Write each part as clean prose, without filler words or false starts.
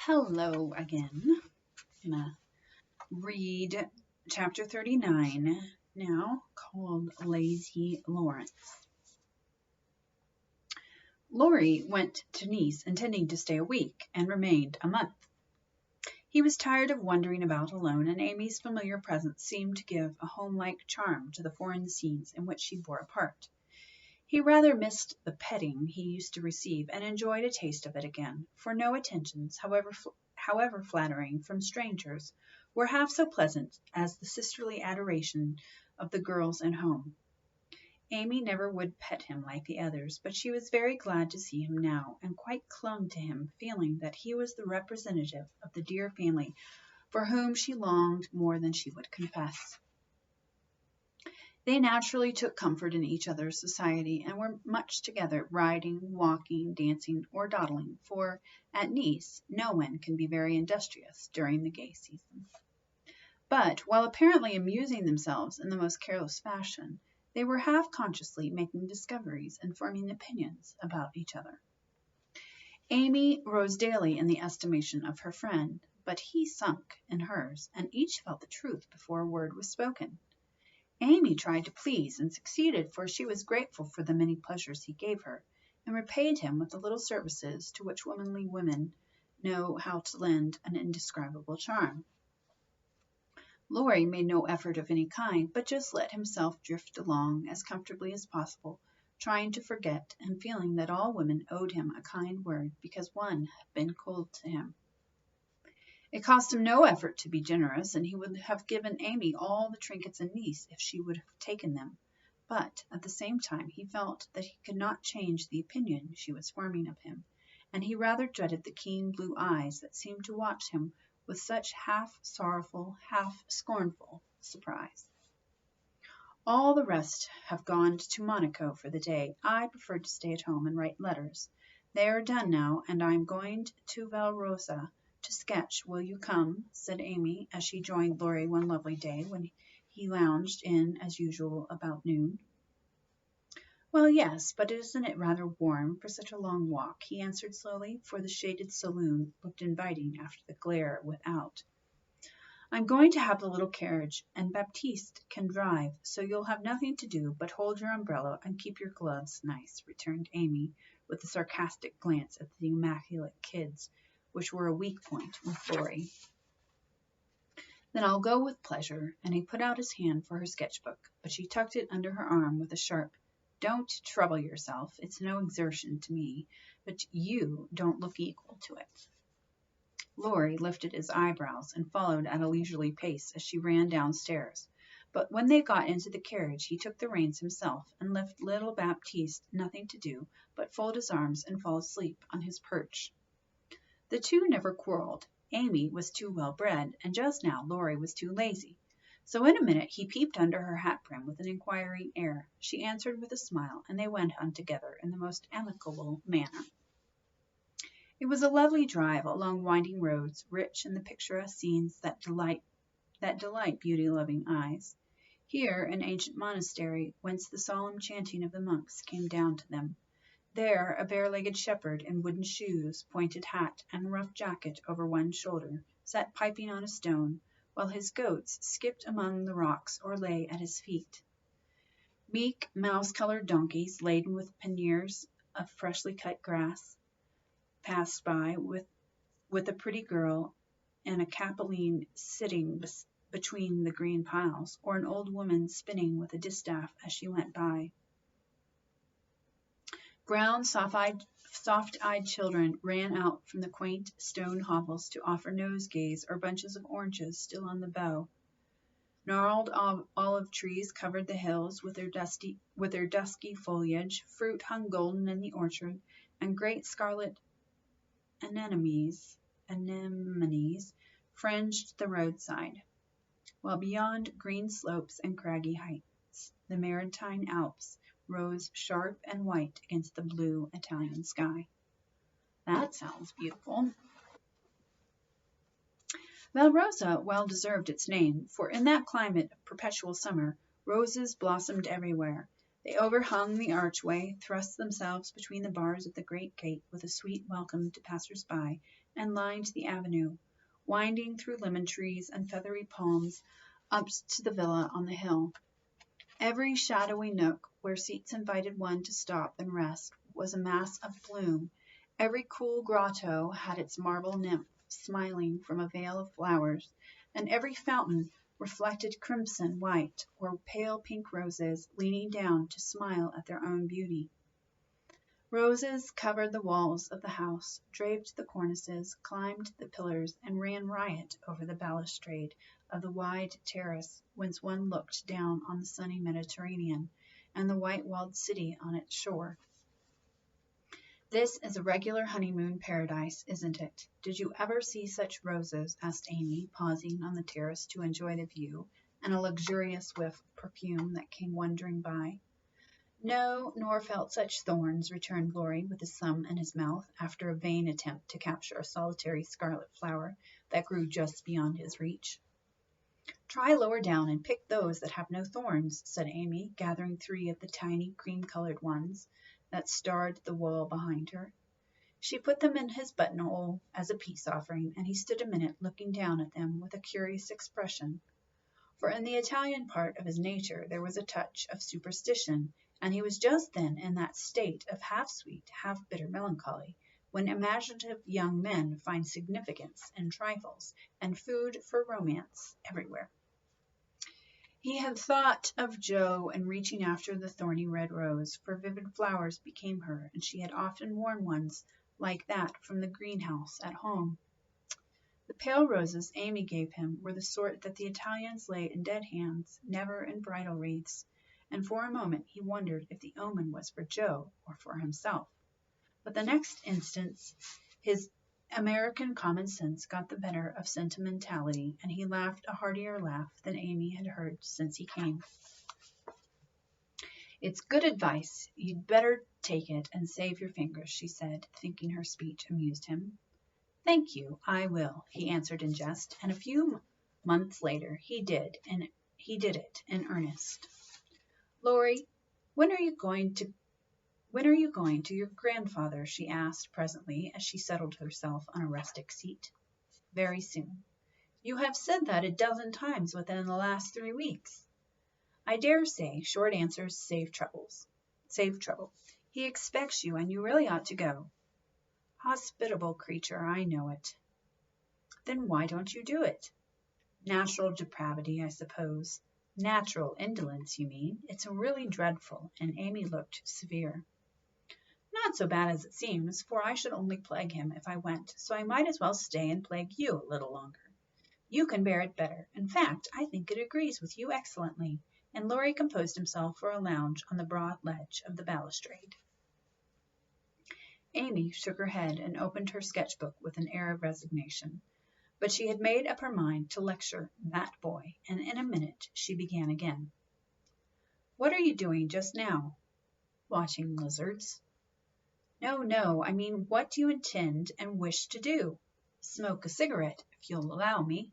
Hello again. I'm going to read chapter 39 now, called Lazy Laurence. Laurie went to Nice intending to stay a week and remained a month. He was tired of wandering about alone, and Amy's familiar presence seemed to give a home-like charm to the foreign scenes in which she bore a part. He rather missed the petting he used to receive and enjoyed a taste of it again, for no attentions, however flattering, from strangers were half so pleasant as the sisterly adoration of the girls at home. Amy never would pet him like the others, but she was very glad to see him now, and quite clung to him, feeling that he was the representative of the dear family for whom she longed more than she would confess. They naturally took comfort in each other's society, and were much together, riding, walking, dancing, or dawdling, for at Nice no one can be very industrious during the gay season. But, while apparently amusing themselves in the most careless fashion, they were half consciously making discoveries and forming opinions about each other. Amy rose daily in the estimation of her friend, but he sunk in hers, and each felt the truth before a word was spoken. Amy tried to please and succeeded, for she was grateful for the many pleasures he gave her, and repaid him with the little services to which womanly women know how to lend an indescribable charm. Laurie made no effort of any kind, but just let himself drift along as comfortably as possible, trying to forget, and feeling that all women owed him a kind word because one had been cold to him. It cost him no effort to be generous, and he would have given Amy all the trinkets in Nice if she would have taken them, but at the same time he felt that he could not change the opinion she was forming of him, and he rather dreaded the keen blue eyes that seemed to watch him with such half sorrowful, half scornful surprise. All the rest have gone to Monaco for the day. I prefer to stay at home and write letters. They are done now, and I am going to Valrosa to sketch. Will you come? Said Amy, as she joined Laurie one lovely day when he lounged in as usual about noon. Well, yes, but isn't it rather warm for such a long walk? He answered slowly, for the shaded saloon looked inviting after the glare without. I'm going to have the little carriage, and Baptiste can drive, so you'll have nothing to do but hold your umbrella and keep your gloves nice, returned Amy, with a sarcastic glance at the immaculate kids, which were a weak point with Laurie. Then I'll go with pleasure, and he put out his hand for her sketchbook, but she tucked it under her arm with a sharp, Don't trouble yourself, it's no exertion to me, but you don't look equal to it. Laurie lifted his eyebrows and followed at a leisurely pace as she ran downstairs. But when they got into the carriage, he took the reins himself and left little Baptiste nothing to do but fold his arms and fall asleep on his perch. The two never quarreled. Amy was too well bred, and just now Laurie was too lazy. So in a minute he peeped under her hat brim with an inquiring air. She answered with a smile, and they went on together in the most amicable manner. It was a lovely drive along winding roads, rich in the picturesque scenes that delight beauty-loving eyes. Here an ancient monastery, whence the solemn chanting of the monks came down to them. There a bare-legged shepherd in wooden shoes, pointed hat, and rough jacket over one shoulder, sat piping on a stone, while his goats skipped among the rocks or lay at his feet. Meek, mouse-colored donkeys, laden with panniers of freshly cut grass, passed by with a pretty girl and a capeline sitting between the green piles, or an old woman spinning with a distaff as she went by. Brown, soft-eyed children ran out from the quaint stone hovels to offer nosegays or bunches of oranges still on the bough. Gnarled olive trees covered the hills with their dusky foliage. Fruit hung golden in the orchard, and great scarlet anemones fringed the roadside, while beyond green slopes and craggy heights, the Maritime Alps rose sharp and white against the blue Italian sky. That sounds beautiful. Valrosa well deserved its name, for in that climate of perpetual summer, roses blossomed everywhere, They overhung the archway, thrust themselves between the bars of the great gate with a sweet welcome to passers-by, and lined the avenue, winding through lemon trees and feathery palms up to the villa on the hill. Every shadowy nook where seats invited one to stop and rest was a mass of bloom. Every cool grotto had its marble nymph smiling from a veil of flowers, and every fountain reflected crimson, white, or pale pink roses leaning down to smile at their own beauty. Roses covered the walls of the house, draped the cornices, climbed the pillars, and ran riot over the balustrade of the wide terrace whence one looked down on the sunny Mediterranean and the white-walled city on its shore. "This is a regular honeymoon paradise, isn't it? Did you ever see such roses?" asked Amy, pausing on the terrace to enjoy the view and a luxurious whiff of perfume that came wandering by. "No, nor felt such thorns," returned Laurie, with his thumb in his mouth, after a vain attempt to capture a solitary scarlet flower that grew just beyond his reach. "Try lower down and pick those that have no thorns," said Amy, gathering 3 of the tiny cream-colored ones that starred the wall behind her. She put them in his buttonhole as a peace offering, and he stood a minute looking down at them with a curious expression. For in the Italian part of his nature there was a touch of superstition, and he was just then in that state of half-sweet, half-bitter melancholy, when imaginative young men find significance in trifles, and food for romance everywhere. He had thought of Jo and reaching after the thorny red rose, for vivid flowers became her, and she had often worn ones like that from the greenhouse at home. The pale roses Amy gave him were the sort that the Italians lay in dead hands, never in bridal wreaths, and for a moment he wondered if the omen was for Jo or for himself. But the next instant his American common sense got the better of sentimentality, and he laughed a heartier laugh than Amy had heard since he came. "It's good advice. You'd better take it and save your fingers," she said, thinking her speech amused him. "Thank you, I will," he answered in jest, and a few months later he did it in earnest. "Laurie, when are you going to your grandfather?" she asked presently, as she settled herself on a rustic seat. "Very soon." "You have said that a dozen times within the last 3 weeks." "I dare say. Short answers save trouble. He expects you, and you really ought to go." "Hospitable creature, I know it." "Then why don't you do it?" "Natural depravity, I suppose." "Natural indolence, you mean. It's really dreadful," and Amy looked severe. "Not so bad as it seems, for I should only plague him if I went, so I might as well stay and plague you a little longer. You can bear it better. In fact, I think it agrees with you excellently," and Laurie composed himself for a lounge on the broad ledge of the balustrade. Amy shook her head and opened her sketchbook with an air of resignation. But she had made up her mind to lecture that boy, and in a minute she began again. "What are you doing just now?" "Watching lizards." No, I mean, what do you intend and wish to do?" "Smoke a cigarette, if you'll allow me."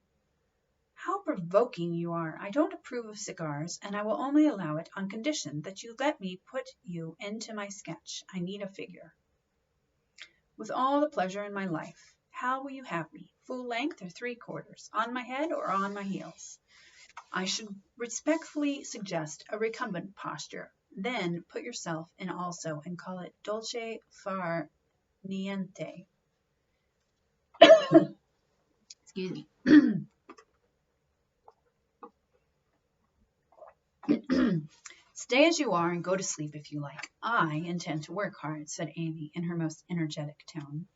"How provoking you are! I don't approve of cigars, and I will only allow it on condition that you let me put you into my sketch. I need a figure." "With all the pleasure in my life. How will you have me? Full length or 3/4? On my head or on my heels?" "I should respectfully suggest a recumbent posture. Then put yourself in also, and call it dolce far niente." Excuse me. "Stay as you are and go to sleep if you like. I intend to work hard," said Amy in her most energetic tone.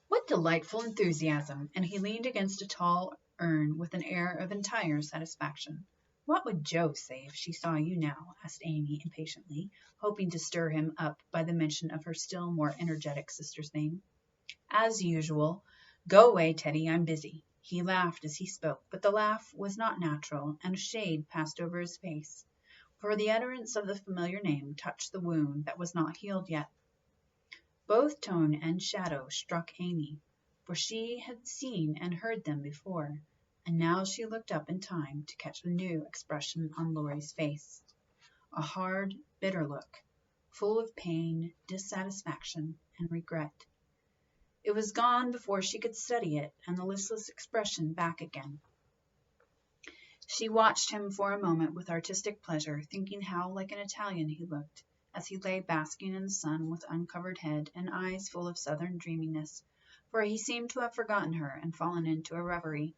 "What delightful enthusiasm!" and he leaned against a tall urn with an air of entire satisfaction. "What would Jo say if she saw you now?" asked Amy impatiently, hoping to stir him up by the mention of her still more energetic sister's name. "As usual. Go away, Teddy, I'm busy." He laughed as he spoke, but the laugh was not natural, and a shade passed over his face, for the utterance of the familiar name touched the wound that was not healed yet. Both tone and shadow struck Amy, for she had seen and heard them before, and now she looked up in time to catch a new expression on Laurie's face. a hard, bitter look, full of pain, dissatisfaction, and regret. It was gone before she could study it, and the listless expression back again. She watched him for a moment with artistic pleasure, thinking how like an Italian he looked, as he lay basking in the sun with uncovered head and eyes full of southern dreaminess, for he seemed to have forgotten her and fallen into a reverie.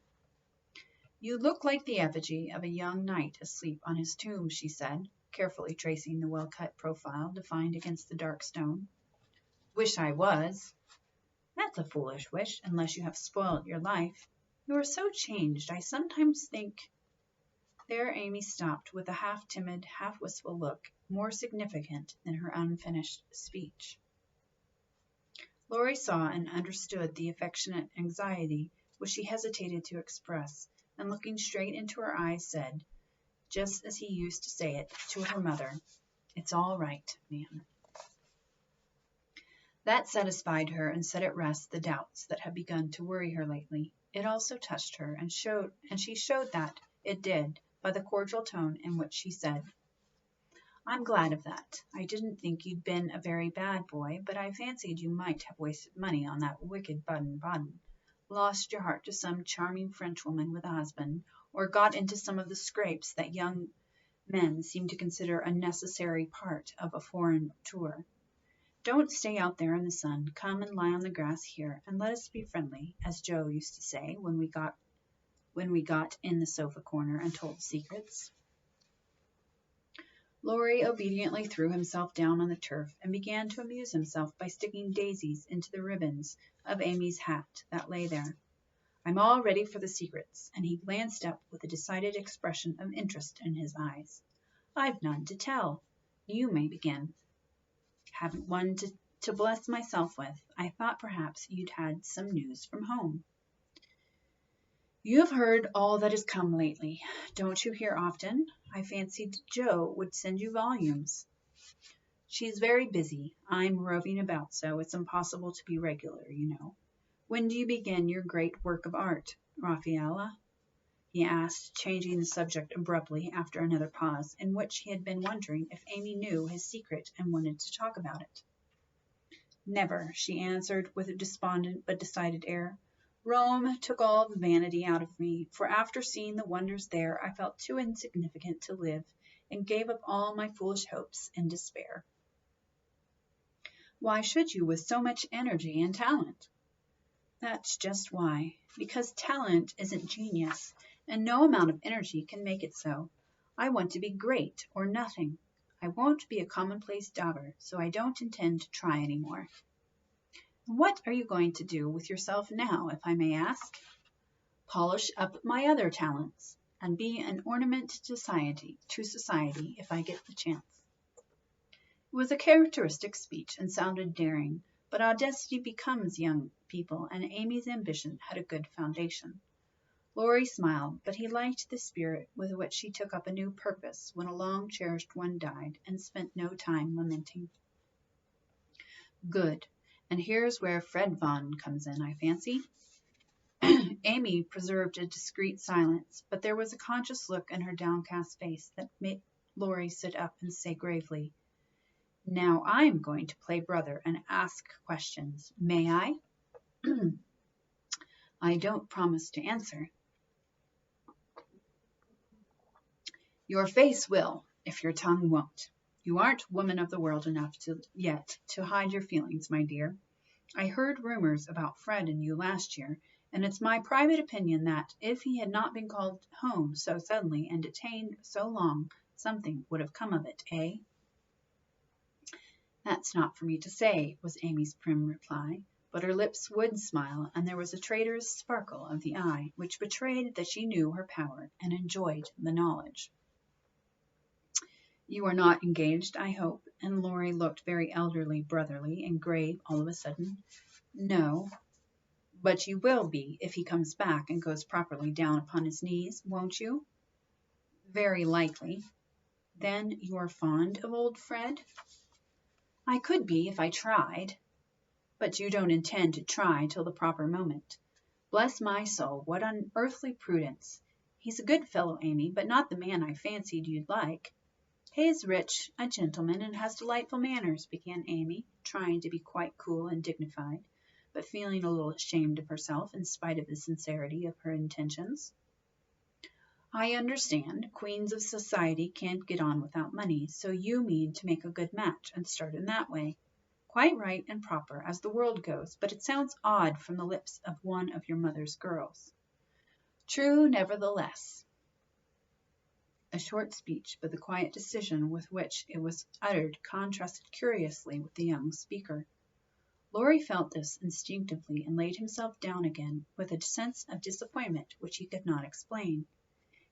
"You look like the effigy of a young knight asleep on his tomb," she said, carefully tracing the well-cut profile defined against the dark stone. "Wish I was." "That's a foolish wish, unless you have spoiled your life. You are so changed, I sometimes think—" There Amy stopped with a half-timid, half-wistful look, more significant than her unfinished speech. Laurie saw and understood the affectionate anxiety which she hesitated to express, and looking straight into her eyes said, just as he used to say it to her mother, "It's all right, ma'am." That satisfied her and set at rest the doubts that had begun to worry her lately. It also touched her, and she showed that it did by the cordial tone in which she said, "I'm glad of that. I didn't think you'd been a very bad boy, but I fancied you might have wasted money on that wicked Baden-Baden, lost your heart to some charming Frenchwoman with a husband, or got into some of the scrapes that young men seem to consider a necessary part of a foreign tour. Don't stay out there in the sun. Come and lie on the grass here, and let us be friendly, as Joe used to say when we got in the sofa corner and told secrets." Laurie obediently threw himself down on the turf and began to amuse himself by sticking daisies into the ribbons of Amy's hat that lay there. "I'm all ready for the secrets," and he glanced up with a decided expression of interest in his eyes. "I've none to tell. You may begin." "Haven't one to bless myself with. I thought perhaps you'd had some news from home." "You have heard all that has come lately. Don't you hear often? I fancied Joe would send you volumes." "She's very busy. I'm roving about so it's impossible to be regular, you know. When do you begin your great work of art, Raffaella?" he asked, changing the subject abruptly after another pause, in which he had been wondering if Amy knew his secret and wanted to talk about it. "Never," she answered with a despondent but decided air. "Rome took all the vanity out of me, for after seeing the wonders there I felt too insignificant to live, and gave up all my foolish hopes in despair." "Why should you with so much energy and talent?" "That's just why. Because talent isn't genius, and no amount of energy can make it so. I want to be great or nothing. I won't be a commonplace dauber, so I don't intend to try any more." "What are you going to do with yourself now, if I may ask?" "Polish up my other talents, and be an ornament to society if I get the chance." It was a characteristic speech and sounded daring, but audacity becomes young people, and Amy's ambition had a good foundation. Laurie smiled, but he liked the spirit with which she took up a new purpose when a long-cherished one died, and spent no time lamenting. "Good. And here's where Fred Vaughan comes in, I fancy." Amy preserved a discreet silence, but there was a conscious look in her downcast face that made Laurie sit up and say gravely, "Now I'm going to play brother and ask questions. May I?" "I don't promise to answer." "Your face will, if your tongue won't. You aren't woman of the world enough yet to hide your feelings, my dear. I heard rumors about Fred and you last year, and it's my private opinion that, if he had not been called home so suddenly and detained so long, something would have come of it, eh?" "That's not for me to say," was Amy's prim reply, but her lips would smile, and there was a traitorous sparkle of the eye, which betrayed that she knew her power and enjoyed the knowledge. "You are not engaged, I hope?" and Laurie looked very elderly, brotherly, and grave all of a sudden. "No." "But you will be if he comes back and goes properly down upon his knees, won't you?" "Very likely." "Then you are fond of old Fred?" "I could be if I tried." "But you don't intend to try till the proper moment. Bless my soul, what unearthly prudence! He's a good fellow, Amy, but not the man I fancied you'd like." He is rich, a gentleman, and has delightful manners, began Amy, trying to be quite cool and dignified, but feeling a little ashamed of herself in spite of the sincerity of her intentions. I understand queens of society can't get on without money, so you mean to make a good match and start in that way. Quite right and proper, as the world goes, but it sounds odd from the lips of one of your mother's girls. True, nevertheless. A short speech, but the quiet decision with which it was uttered contrasted curiously with the young speaker. Laurie felt this instinctively and laid himself down again with a sense of disappointment which he could not explain.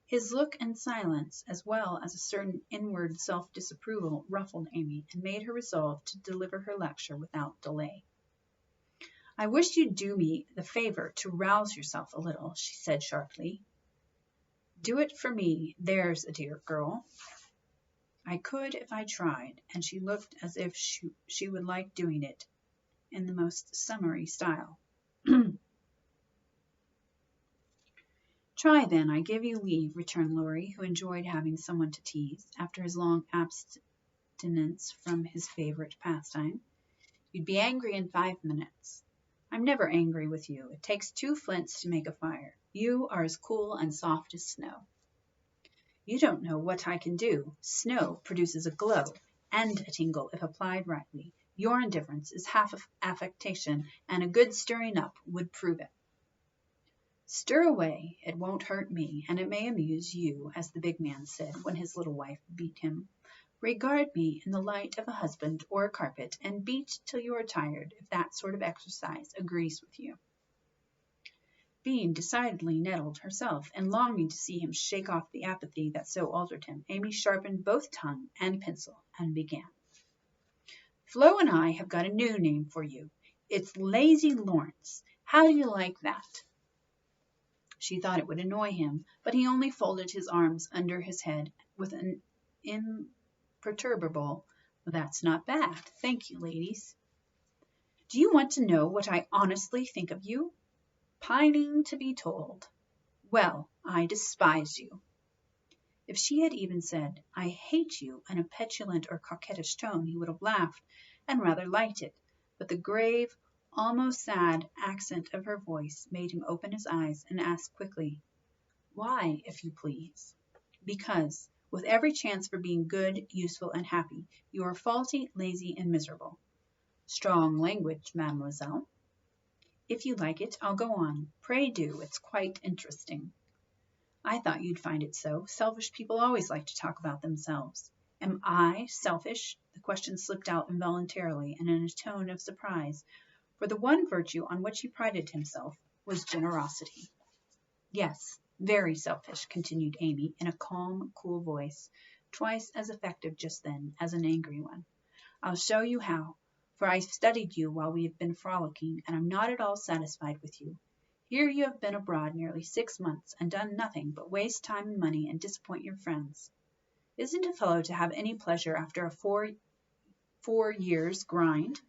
His look and silence, as well as a certain inward self-disapproval, ruffled Amy and made her resolve to deliver her lecture without delay. I wish you'd do me the favor to rouse yourself a little, she said sharply. Do it for me, there's a dear girl. I could if I tried, and she looked as if she would like doing it in the most summary style. Try then, I give you leave, returned Laurie, who enjoyed having someone to tease after his long abstinence from his favorite pastime. You'd be angry in 5 minutes. I'm never angry with you. It takes 2 flints to make a fire. You are as cool and soft as snow. You don't know what I can do. Snow produces a glow and a tingle if applied rightly. Your indifference is half affectation, and a good stirring up would prove it. Stir away, it won't hurt me, and it may amuse you, as the big man said when his little wife beat him. Regard me in the light of a husband or a carpet, and beat till you are tired, if that sort of exercise agrees with you. Being decidedly nettled herself, and longing to see him shake off the apathy that so altered him, Amy sharpened both tongue and pencil, and began. Flo and I have got a new name for you. It's Lazy Laurence. How do you like that? She thought it would annoy him, but he only folded his arms under his head with an imperturbable, well, that's not bad. Thank you, ladies. Do you want to know what I honestly think of you? Pining to be told. Well, I despise you. If she had even said, I hate you, in a petulant or coquettish tone, he would have laughed and rather liked it, but the grave, almost sad accent of her voice made him open his eyes and ask quickly, Why, if you please? Because, with every chance for being good, useful, and happy, you are faulty, lazy, and miserable. Strong language, mademoiselle. If you like it, I'll go on. Pray do. It's quite interesting. I thought you'd find it so. Selfish people always like to talk about themselves. Am I selfish? The question slipped out involuntarily and in a tone of surprise, for the one virtue on which he prided himself was generosity. Yes, very selfish, continued Amy in a calm, cool voice, twice as effective just then as an angry one. I'll show you how, for I've studied you while we have been frolicking, and I'm not at all satisfied with you. Here you have been abroad nearly 6 months and done nothing but waste time and money and disappoint your friends. Isn't a fellow to have any pleasure after a 4 years' grind?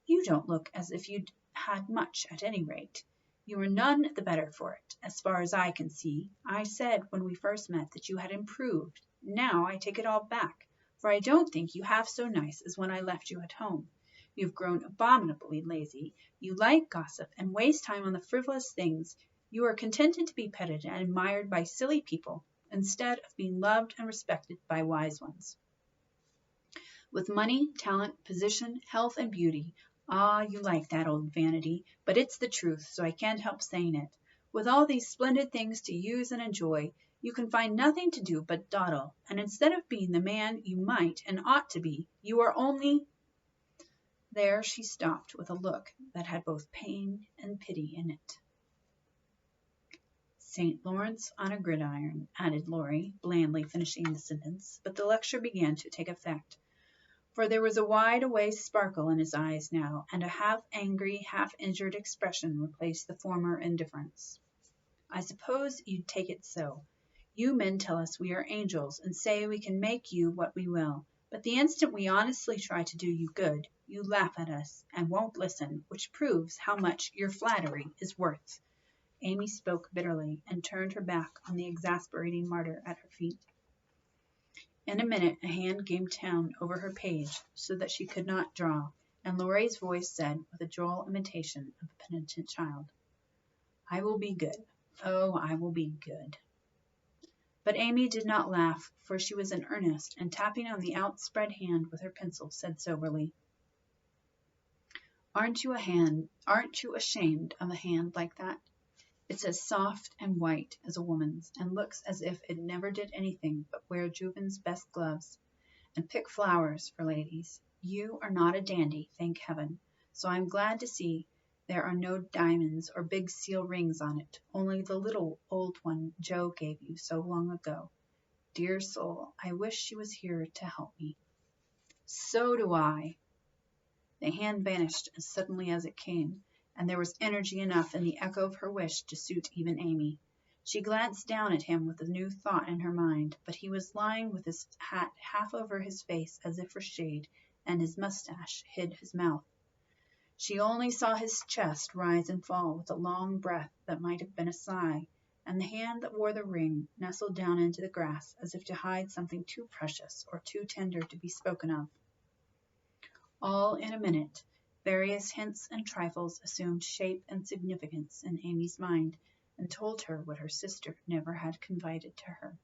You don't look as if you'd had much, at any rate. You are none the better for it, as far as I can see. I said when we first met that you had improved. Now I take it all back, for I don't think you half so nice as when I left you at home. You've grown abominably lazy. You like gossip and waste time on the frivolous things. You are contented to be petted and admired by silly people, instead of being loved and respected by wise ones. With money, talent, position, health, and beauty, you like that old vanity, but it's the truth, so I can't help saying it. With all these splendid things to use and enjoy, you can find nothing to do but dawdle, and instead of being the man you might and ought to be, you are only... There she stopped with a look that had both pain and pity in it. St. Laurence on a gridiron, added Laurie, blandly finishing the sentence, but the lecture began to take effect, for there was a wide-awake sparkle in his eyes now, and a half-angry, half-injured expression replaced the former indifference. I suppose you'd take it so. You men tell us we are angels, and say we can make you what we will, but the instant we honestly try to do you good, you laugh at us, and won't listen, which proves how much your flattery is worth. Amy spoke bitterly, and turned her back on the exasperating martyr at her feet. In a minute a hand came down over her page so that she could not draw, and Laurie's voice said, with a droll imitation of a penitent child, "I will be good. Oh, I will be good." But Amy did not laugh, for she was in earnest, and tapping on the outspread hand with her pencil, said soberly, Aren't you ashamed of a hand like that? It's as soft and white as a woman's, and looks as if it never did anything but wear Juven's best gloves and pick flowers for ladies. You are not a dandy, thank heaven, so I'm glad to see there are no diamonds or big seal rings on it, only the little old one Joe gave you so long ago. Dear soul, I wish she was here to help me. So do I. The hand vanished as suddenly as it came, and there was energy enough in the echo of her wish to suit even Amy. She glanced down at him with a new thought in her mind, but he was lying with his hat half over his face as if for shade, and his mustache hid his mouth. She only saw his chest rise and fall with a long breath that might have been a sigh, and the hand that wore the ring nestled down into the grass as if to hide something too precious or too tender to be spoken of. All in a minute, various hints and trifles assumed shape and significance in Amy's mind, and told her what her sister never had confided to her.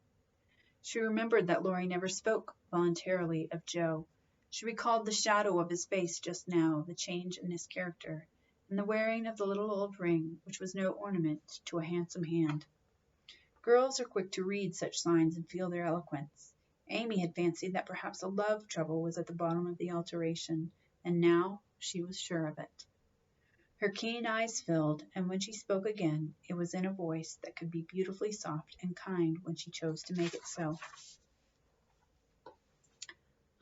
She remembered that Laurie never spoke voluntarily of Joe. She recalled the shadow of his face just now, the change in his character, and the wearing of the little old ring, which was no ornament to a handsome hand. Girls are quick to read such signs and feel their eloquence. Amy had fancied that perhaps a love trouble was at the bottom of the alteration, and now she was sure of it. Her keen eyes filled, and when she spoke again, it was in a voice that could be beautifully soft and kind when she chose to make it so.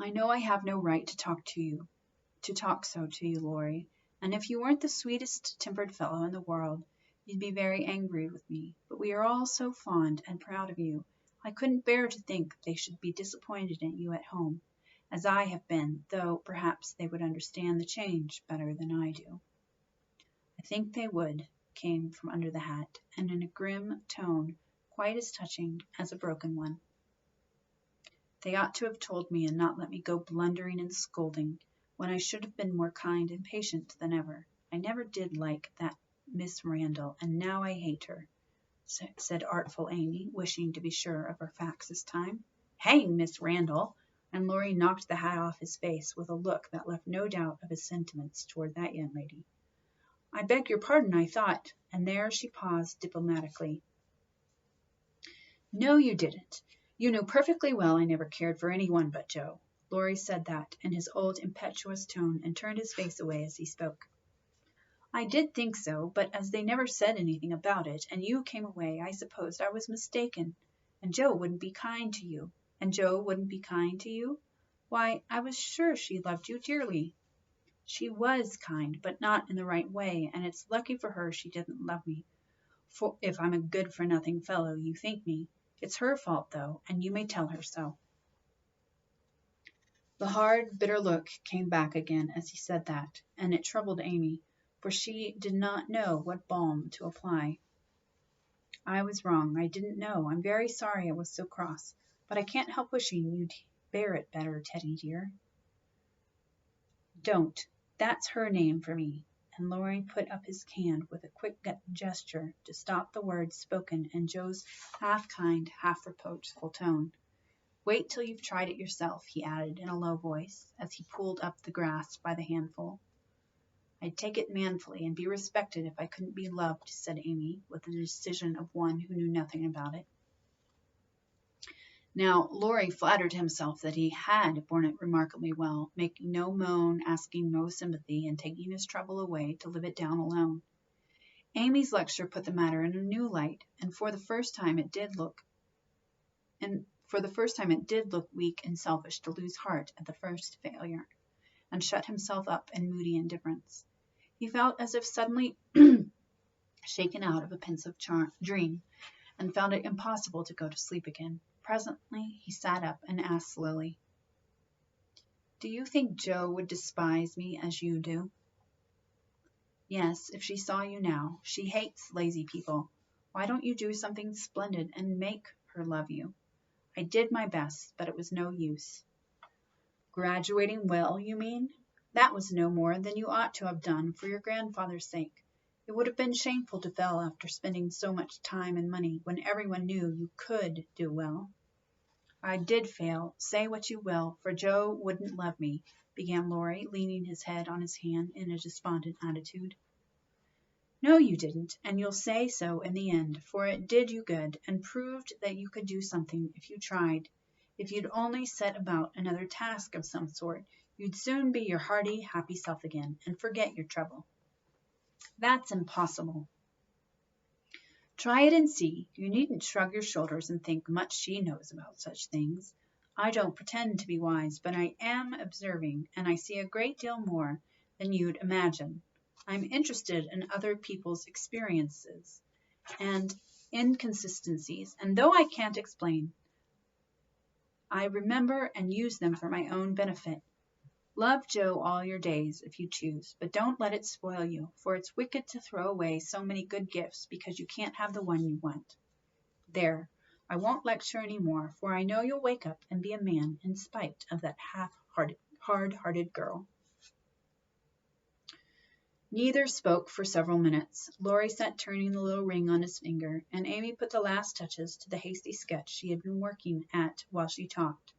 I know I have no right to talk so to you, Laurie, and if you weren't the sweetest tempered fellow in the world, you'd be very angry with me, but we are all so fond and proud of you. I couldn't bear to think they should be disappointed in you at home, as I have been, though perhaps they would understand the change better than I do. I think they would, came from under the hat, and in a grim tone quite as touching as a broken one. They ought to have told me and not let me go blundering and scolding, when I should have been more kind and patient than ever. I never did like that Miss Randall, and now I hate her, said artful Amy, wishing to be sure of her facts this time. Hang Miss Randall! And Laurie knocked the hat off his face with a look that left no doubt of his sentiments toward that young lady. I beg your pardon, I thought, and there she paused diplomatically. No, you didn't. You knew perfectly well I never cared for anyone but Joe. Laurie said that in his old impetuous tone and turned his face away as he spoke. I did think so, but as they never said anything about it, and you came away, I supposed I was mistaken, and Joe wouldn't be kind to you. And Joe wouldn't be kind to you? Why, I was sure she loved you dearly. She was kind, but not in the right way, and it's lucky for her she didn't love me, for if I'm a good-for-nothing fellow you think me. It's her fault, though, and you may tell her so. The hard, bitter look came back again as he said that, and it troubled Amy, for she did not know what balm to apply. I was wrong. I didn't know. I'm very sorry I was so cross, but I can't help wishing you'd bear it better, Teddy dear. Don't. That's her name for me. And Laurie put up his hand with a quick gesture to stop the words spoken in Joe's half-kind, half-reproachful tone. Wait till you've tried it yourself, he added in a low voice, as he pulled up the grass by the handful. I'd take it manfully and be respected if I couldn't be loved, said Amy, with the decision of one who knew nothing about it. Now, Laurie flattered himself that he had borne it remarkably well, making no moan, asking no sympathy, and taking his trouble away to live it down alone. Amy's lecture put the matter in a new light, and for the first time it did look weak and selfish to lose heart at the first failure, and shut himself up in moody indifference. He felt as if suddenly shaken out of a pensive dream, and found it impossible to go to sleep again. Presently he sat up and asked slowly, Do you think Joe would despise me as you do? Yes, if she saw you now. She hates lazy people. Why don't you do something splendid and make her love you? I did my best, but it was no use. Graduating well, you mean? That was no more than you ought to have done for your grandfather's sake. It would have been shameful to fail after spending so much time and money when everyone knew you could do well. I did fail, say what you will, for Joe wouldn't love me, began Laurie, leaning his head on his hand in a despondent attitude. No, you didn't, and you'll say so in the end, for it did you good, and proved that you could do something if you tried. If you'd only set about another task of some sort, you'd soon be your hearty, happy self again, and forget your trouble. That's impossible. Try it and see. You needn't shrug your shoulders and think much she knows about such things. I don't pretend to be wise, but I am observing, and I see a great deal more than you'd imagine. I'm interested in other people's experiences and inconsistencies, and though I can't explain, I remember and use them for my own benefit. Love Joe all your days, if you choose, but don't let it spoil you, for it's wicked to throw away so many good gifts because you can't have the one you want. There, I won't lecture any more, for I know you'll wake up and be a man in spite of that hard-hearted girl. Neither spoke for several minutes. Laurie sat turning the little ring on his finger, and Amy put the last touches to the hasty sketch she had been working at while she talked.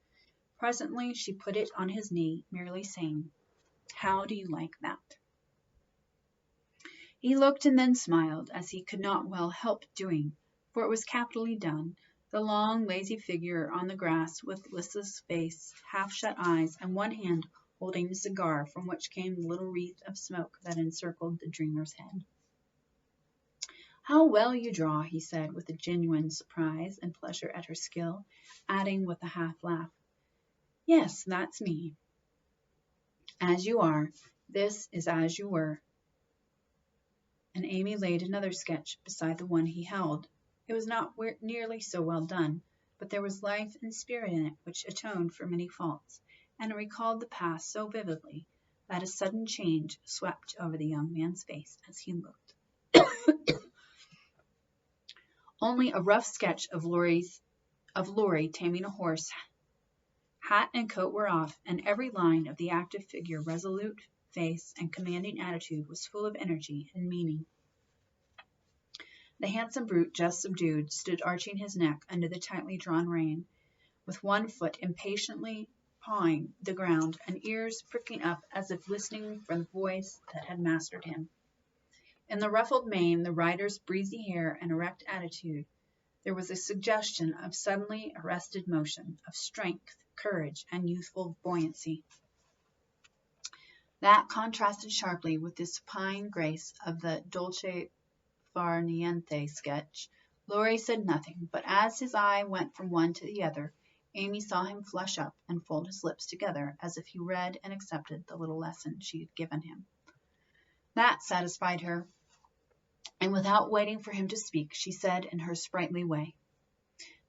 Presently she put it on his knee, merely saying, "How do you like that?" He looked and then smiled, as he could not well help doing, for it was capitally done, the long, lazy figure on the grass with listless face, half-shut eyes, and one hand holding a cigar from which came the little wreath of smoke that encircled the dreamer's head. "How well you draw," he said, with a genuine surprise and pleasure at her skill, adding with a half-laugh, "Yes, that's me. As you are, this is as you were." And Amy laid another sketch beside the one he held. It was not nearly so well done, but there was life and spirit in it which atoned for many faults, and it recalled the past so vividly that a sudden change swept over the young man's face as he looked. Only a rough sketch of Laurie taming a horse. Hat and coat were off, and every line of the active figure, resolute face, and commanding attitude was full of energy and meaning. The handsome brute, just subdued, stood arching his neck under the tightly drawn rein, with one foot impatiently pawing the ground, and ears pricking up as if listening for the voice that had mastered him. In the ruffled mane, the rider's breezy hair, and erect attitude, there was a suggestion of suddenly arrested motion, of strength, courage, and youthful buoyancy. That contrasted sharply with the supine grace of the dolce far niente sketch. Laurie said nothing, but as his eye went from one to the other, Amy saw him flush up and fold his lips together as if he read and accepted the little lesson she had given him. That satisfied her, and without waiting for him to speak, she said in her sprightly way,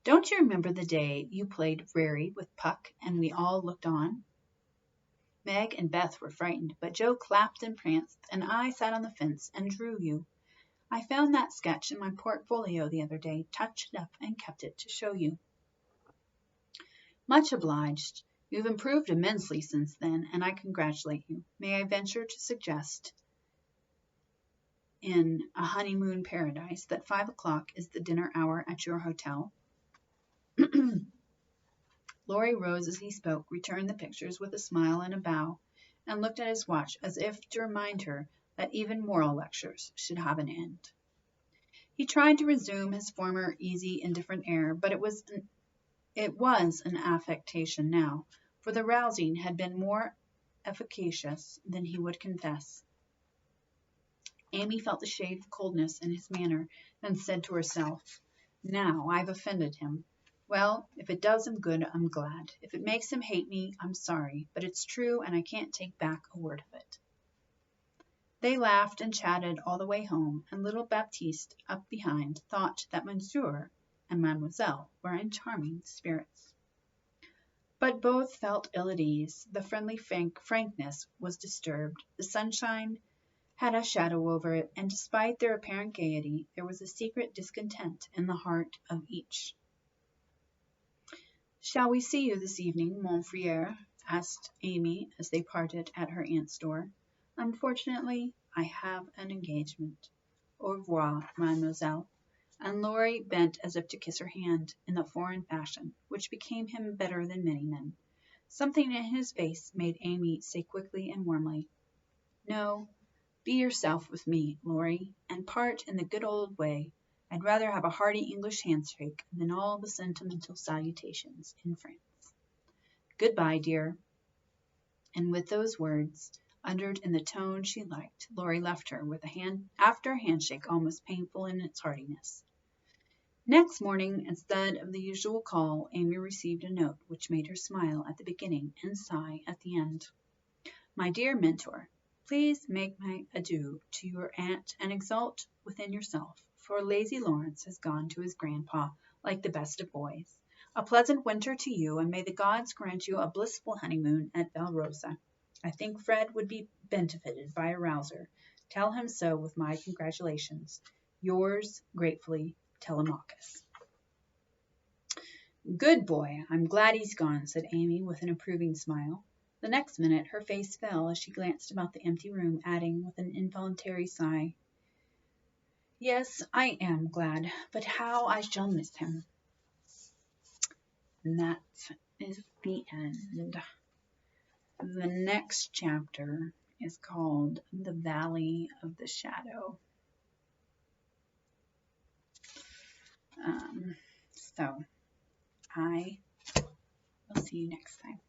"Don't you remember the day you played Rarey with Puck and we all looked on? Meg and Beth were frightened, but Joe clapped and pranced, and I sat on the fence and drew you. I found that sketch in my portfolio the other day, touched it up, and kept it to show you." "Much obliged. You've improved immensely since then, and I congratulate you. May I venture to suggest, in a honeymoon paradise, that 5 o'clock is the dinner hour at your hotel?" Laurie rose as he spoke, returned the pictures with a smile and a bow, and looked at his watch as if to remind her that even moral lectures should have an end. He tried to resume his former easy, indifferent air, but it was an affectation now, for the rousing had been more efficacious than he would confess. Amy felt the shade of coldness in his manner, and said to herself, "Now I've offended him. Well, if it does him good, I'm glad. If it makes him hate me, I'm sorry, but it's true, and I can't take back a word of it." They laughed and chatted all the way home, and little Baptiste, up behind, thought that Monsieur and Mademoiselle were in charming spirits. But both felt ill at ease. The friendly frankness was disturbed. The sunshine had a shadow over it, and despite their apparent gaiety, there was a secret discontent in the heart of each. Shall we see you this evening, mon frère? Asked Amy as they parted at her aunt's door. Unfortunately, I have an engagement. Au revoir, mademoiselle. And Laurie bent as if to kiss her hand in the foreign fashion, which became him better than many men. Something in his face made Amy say quickly and warmly, "No, be yourself with me, Laurie, and part in the good old way. I'd rather have a hearty English handshake than all the sentimental salutations in France. Good-bye, dear." And with those words, uttered in the tone she liked, Laurie left her with after a handshake almost painful in its heartiness. Next morning, instead of the usual call, Amy received a note which made her smile at the beginning and sigh at the end. My dear Mentor, please make my adieu to your aunt and exult within yourself, for lazy Laurence has gone to his grandpa like the best of boys. A pleasant winter to you, and may the gods grant you a blissful honeymoon at Valrosa. I think Fred would be benefited by a rouser. Tell him so with my congratulations. Yours gratefully, Telemachus. Good boy, I'm glad he's gone, said Amy with an approving smile. The next minute her face fell as she glanced about the empty room, adding with an involuntary sigh, Yes, I am glad, but how I shall miss him. And that is the end. The next chapter is called The Valley of the Shadow. So I will see you next time.